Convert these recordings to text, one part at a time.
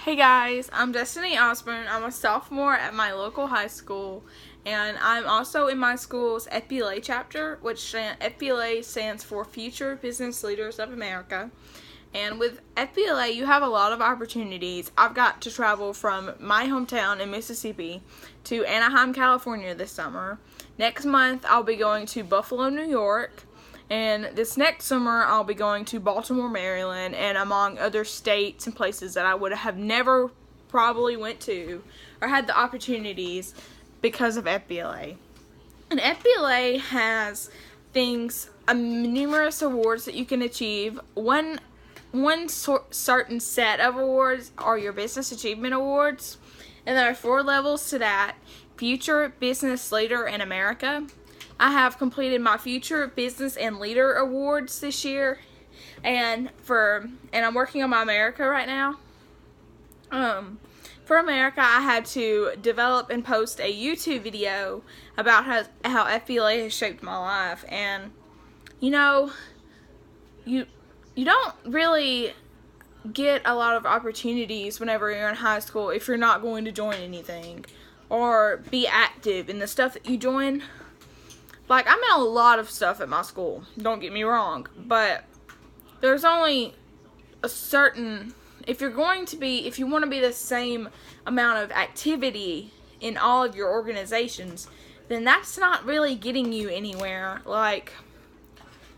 Hey guys, I'm Destiny Osborne. I'm a sophomore at my local high school, and I'm also in my school's FBLA chapter, which FBLA stands for Future Business Leaders of America. And with FBLA, you have a lot of opportunities. I've got to travel from my hometown in Mississippi to Anaheim, California this summer. Next month, I'll be going to Buffalo, New York. And this next summer, I'll be going to Baltimore, Maryland, and among other states and places that I would have never probably went to or had the opportunities because of FBLA. And FBLA has numerous awards that you can achieve. One certain set of awards are your Business Achievement Awards, and there are 4 levels to that. Future Business Leader in America. I have completed my Future Business and Leader Awards this year, and I'm working on my America right now. For America, I had to develop and post a YouTube video about how FBLA has shaped my life, and you don't really get a lot of opportunities whenever you're in high school if you're not going to join anything or be active in the stuff that you join. Like, I'm in a lot of stuff at my school, don't get me wrong, but there's only a certain, if you want to be the same amount of activity in all of your organizations, then that's not really getting you anywhere. Like,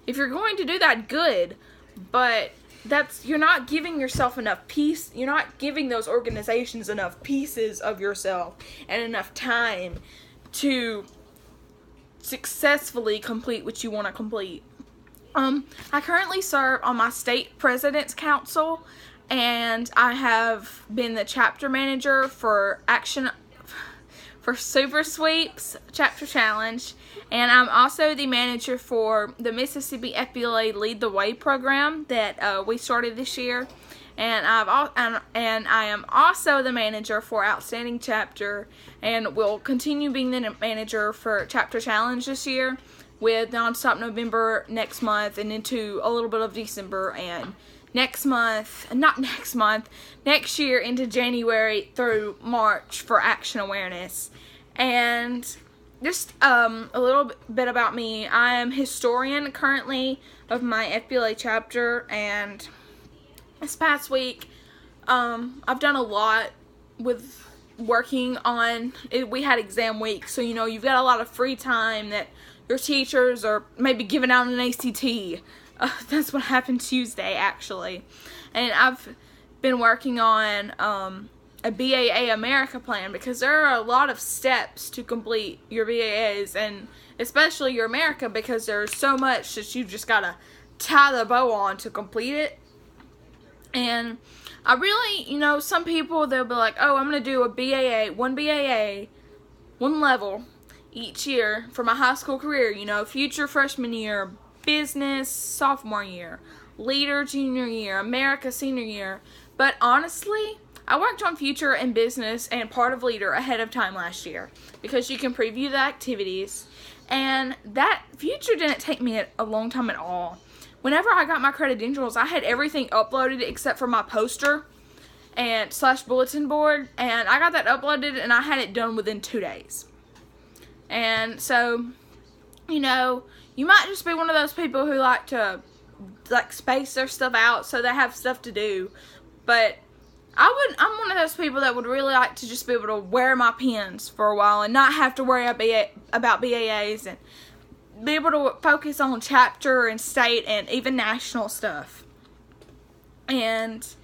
if you're going to do that, good, but you're not giving yourself enough peace, you're not giving those organizations enough pieces of yourself and enough time to successfully complete what you want to complete. I currently serve on my state president's council, and I have been the chapter manager for Super Sweeps Chapter Challenge, and I'm also the manager for the Mississippi FBLA Lead the Way program that we started this year. And I am also the manager for Outstanding Chapter, and will continue being the manager for Chapter Challenge this year, with Nonstop November next month and into a little bit of December, and next year into January through March for Action Awareness. And just a little bit about me. I am historian currently of my FBLA chapter, and this past week, I've done a lot with working on it. We had exam week, so you've got a lot of free time that your teachers are maybe giving out an ACT. That's what happened Tuesday, actually. And I've been working on a BAA America plan, because there are a lot of steps to complete your BAAs, and especially your America, because there's so much that you've just got to tie the bow on to complete it. And I really, some people, they'll be like, oh, I'm going to do one BAA, one level each year for my high school career. Future freshman year, business sophomore year, leader junior year, America senior year. But honestly, I worked on future and business and part of leader ahead of time last year, because you can preview the activities. And that future didn't take me a long time at all. Whenever I got my credentials, I had everything uploaded except for my poster and / bulletin board, and I got that uploaded and I had it done within 2 days. And so, you might just be one of those people who like to space their stuff out so they have stuff to do, but I'm one of those people that would really like to just be able to wear my pins for a while and not have to worry about BAAs, and be able to focus on chapter and state and even national stuff, and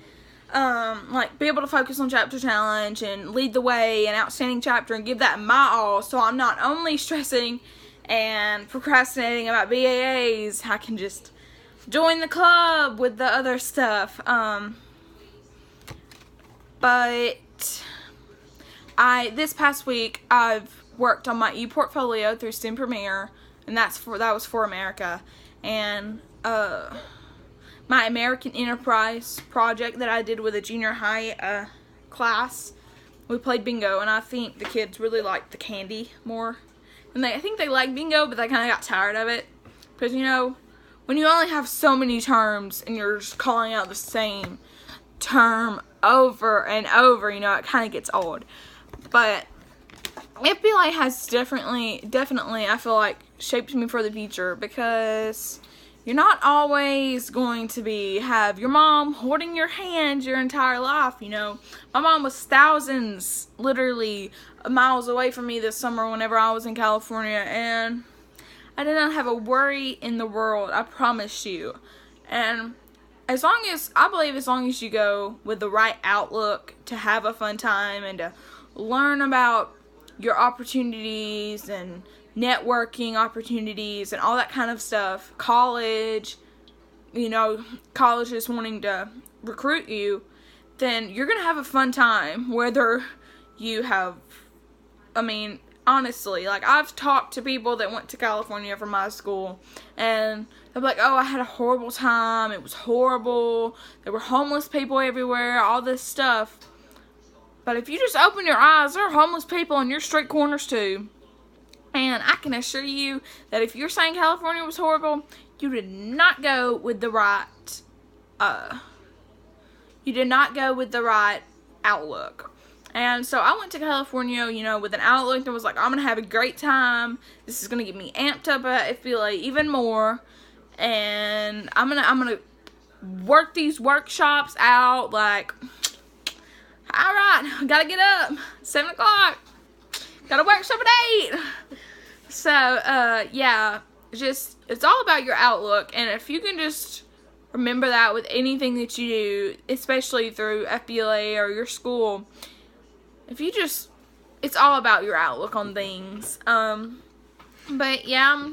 be able to focus on Chapter Challenge and Lead the Way and Outstanding Chapter, and give that my all, so I'm not only stressing and procrastinating about BAAs, I can just join the club with the other stuff. But this past week I've worked on my e-portfolio through STEM Premier, and that was for America. And my American Enterprise project that I did with a junior high class, we played bingo, and I think the kids really liked the candy more. And I think they liked bingo, but they kind of got tired of it, because when you only have so many terms and you're just calling out the same term over and over, you know, it kind of gets old. But FBLA has definitely, I feel like, shaped me for the future, because you're not always going to have your mom holding your hand your entire life, you know. My mom was thousands, literally, miles away from me this summer whenever I was in California, and I did not have a worry in the world, I promise you. And I believe as long as you go with the right outlook to have a fun time and to learn about your opportunities and networking opportunities and all that kind of stuff, college, you know, colleges wanting to recruit you, then you're going to have a fun time, whether you have, honestly, like, I've talked to people that went to California from my school, and they're like, oh, I had a horrible time, it was horrible, there were homeless people everywhere, all this stuff. But if you just open your eyes, there are homeless people in your street corners too. And I can assure you that if you're saying California was horrible, you did not go with the right, outlook. And so I went to California, you know, with an outlook that was like, I'm going to have a great time. This is going to get me amped up at FBLA even more. And I'm going to work these workshops out, like, alright, gotta get up, 7 o'clock, got a workshop at 8. So, yeah, it's all about your outlook, and if you can just remember that with anything that you do, especially through FBLA or your school, it's all about your outlook on things. But yeah,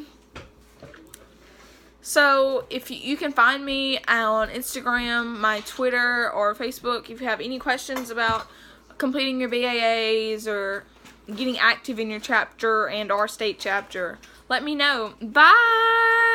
so if you can find me on Instagram, my Twitter, or Facebook if you have any questions about completing your BAAs or getting active in your chapter and our state chapter. Let me know. Bye!